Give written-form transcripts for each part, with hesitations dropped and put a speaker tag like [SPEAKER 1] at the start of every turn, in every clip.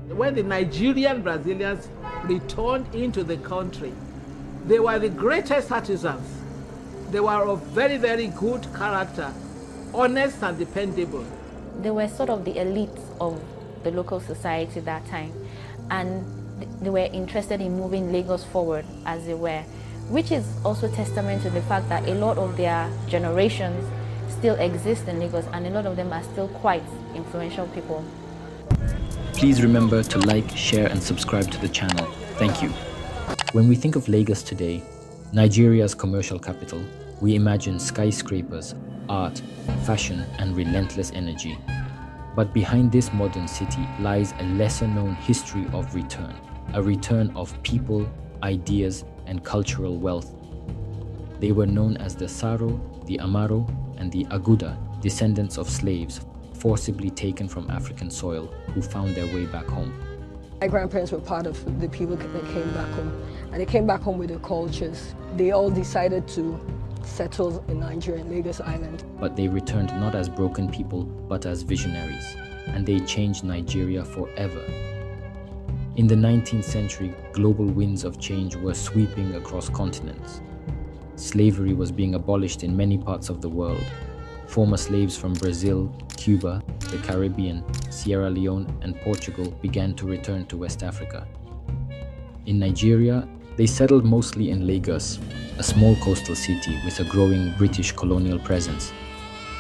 [SPEAKER 1] When the Nigerian Brazilians returned into the country, they were the greatest artisans. They were of very, very good character, honest and dependable.
[SPEAKER 2] They were sort of the elite of the local society that time, and they were interested in moving Lagos forward as they were, which is also testament to the fact that a lot of their generations still exist in Lagos, and a lot of them are still quite influential people.
[SPEAKER 3] Please remember to like, share and subscribe to the channel. Thank you. When we think of Lagos today, Nigeria's commercial capital, we imagine skyscrapers, art, fashion and relentless energy. But behind this modern city lies a lesser-known history of return, a return of people, ideas and cultural wealth. They were known as the Saro, the Amaro and the Aguda, descendants of slaves forcibly taken from African soil who found their way back home.
[SPEAKER 4] My grandparents were part of the people that came back home, and they came back home with their cultures. They all decided to settle in Nigeria, in Lagos Island.
[SPEAKER 3] But they returned not as broken people, but as visionaries, and they changed Nigeria forever. In the 19th century, global winds of change were sweeping across continents. Slavery was being abolished in many parts of the world. Former slaves from Brazil, Cuba, the Caribbean, Sierra Leone and Portugal began to return to West Africa. In Nigeria, they settled mostly in Lagos, a small coastal city with a growing British colonial presence.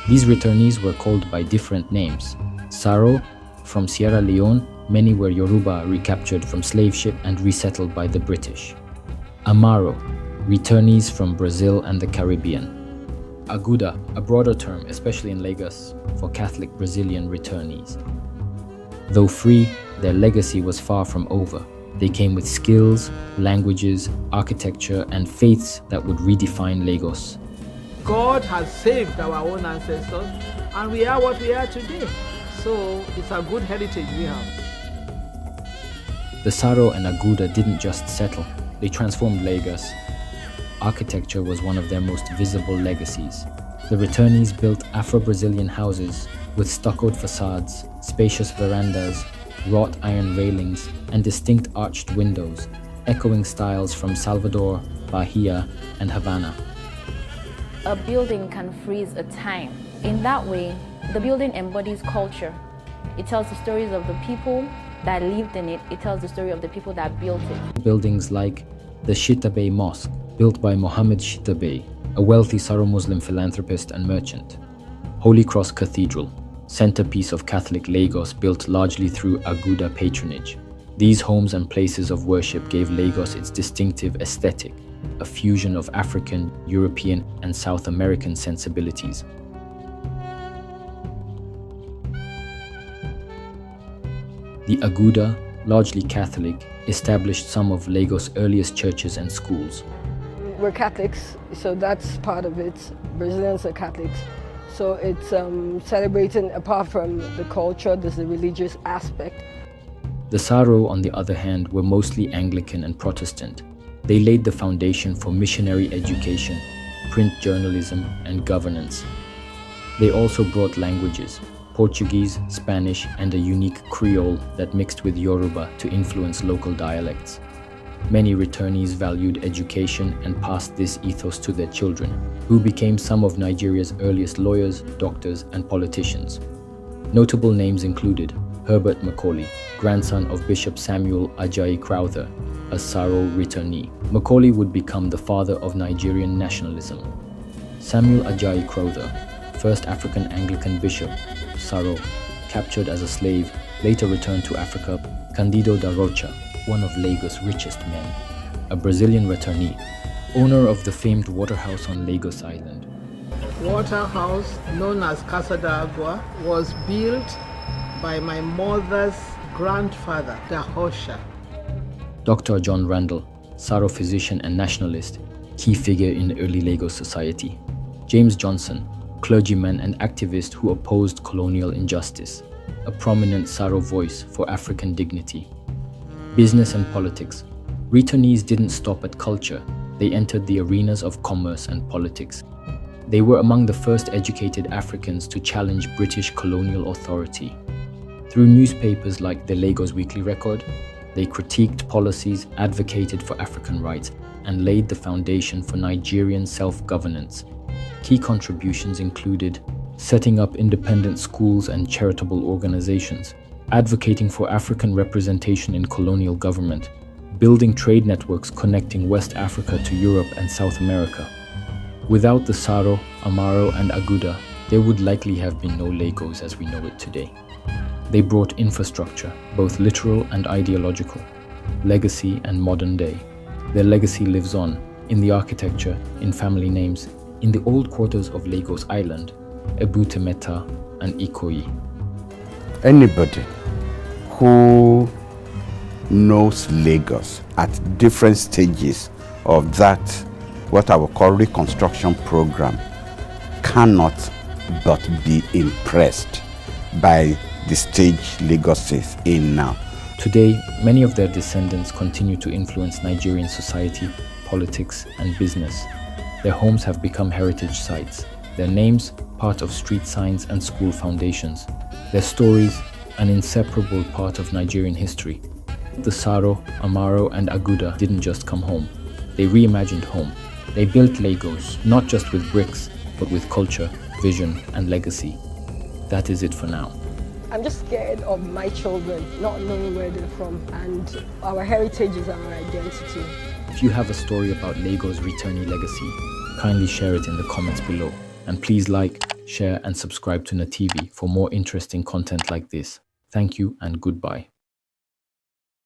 [SPEAKER 3] These returnees were called by different names. Saro, from Sierra Leone, many were Yoruba recaptured from slave ship and resettled by the British. Amaro, returnees from Brazil and the Caribbean. Aguda, a broader term, especially in Lagos, for Catholic Brazilian returnees. Though free, their legacy was far from over. They came with skills, languages, architecture, and faiths that would redefine Lagos.
[SPEAKER 1] God has saved our own ancestors, and we are what we are today. So it's a good heritage we have.
[SPEAKER 3] The Saro and Aguda didn't just settle, they transformed Lagos. Architecture was one of their most visible legacies. The returnees built Afro-Brazilian houses with stuccoed facades, spacious verandas, wrought iron railings, and distinct arched windows, echoing styles from Salvador, Bahia, and Havana.
[SPEAKER 2] A building can freeze a time. In that way, the building embodies culture. It tells the stories of the people that lived in it. It tells the story of the people that built it.
[SPEAKER 3] Buildings like the Shita Mosque, built by Mohammed Shita, a wealthy Saro Muslim philanthropist and merchant. Holy Cross Cathedral, centerpiece of Catholic Lagos, built largely through Aguda patronage. These homes and places of worship gave Lagos its distinctive aesthetic, a fusion of African, European, and South American sensibilities. The Aguda, largely Catholic, established some of Lagos' earliest churches and schools.
[SPEAKER 4] We're Catholics, so that's part of it. Brazilians are Catholics. So it's celebrating, apart from the culture, there's the religious aspect.
[SPEAKER 3] The Saro, on the other hand, were mostly Anglican and Protestant. They laid the foundation for missionary education, print journalism, and governance. They also brought languages, Portuguese, Spanish, and a unique Creole that mixed with Yoruba to influence local dialects. Many returnees valued education and passed this ethos to their children, who became some of Nigeria's earliest lawyers, doctors, and politicians. Notable names included Herbert Macaulay, grandson of Bishop Samuel Ajayi Crowther, a Saro returnee. Macaulay would become the father of Nigerian nationalism. Samuel Ajayi Crowther, first African Anglican bishop, Saro, captured as a slave, later returned to Africa. Candido da Rocha, one of Lagos' richest men, a Brazilian returnee, owner of the famed waterhouse on Lagos Island.
[SPEAKER 1] Waterhouse, known as Casa d'Agua, was built by my mother's grandfather, Dahosha.
[SPEAKER 3] Dr. John Randall, Saro physician and nationalist, key figure in early Lagos society. James Johnson, clergyman and activist who opposed colonial injustice, a prominent Saro voice for African dignity. Business and politics. Returnees didn't stop at culture, they entered the arenas of commerce and politics. They were among the first educated Africans to challenge British colonial authority. Through newspapers like the Lagos Weekly Record, they critiqued policies, advocated for African rights, and laid the foundation for Nigerian self-governance. Key contributions included setting up independent schools and charitable organizations, advocating for African representation in colonial government, building trade networks connecting West Africa to Europe and South America. Without the Saro, Amaro, and Aguda, there would likely have been no Lagos as we know it today. They brought infrastructure, both literal and ideological, legacy and modern day. Their legacy lives on, in the architecture, in family names, in the old quarters of Lagos Island, Ebute Metta and Ikoyi.
[SPEAKER 5] Anybody who knows Lagos at different stages of that, what I would call reconstruction program, cannot but be impressed by the stage Lagos is in now.
[SPEAKER 3] Today, many of their descendants continue to influence Nigerian society, politics, and business. Their homes have become heritage sites, their names part of street signs and school foundations, their stories an inseparable part of Nigerian history. The Saro, Amaro, and Aguda didn't just come home. They reimagined home. They built Lagos, not just with bricks, but with culture, vision, and legacy. That is it for now.
[SPEAKER 4] I'm just scared of my children not knowing where they're from, and our heritage is our identity.
[SPEAKER 3] If you have a story about Lagos' returnee legacy, kindly share it in the comments below. And please like, share, and subscribe to NaTV for more interesting content like this. Thank you and goodbye.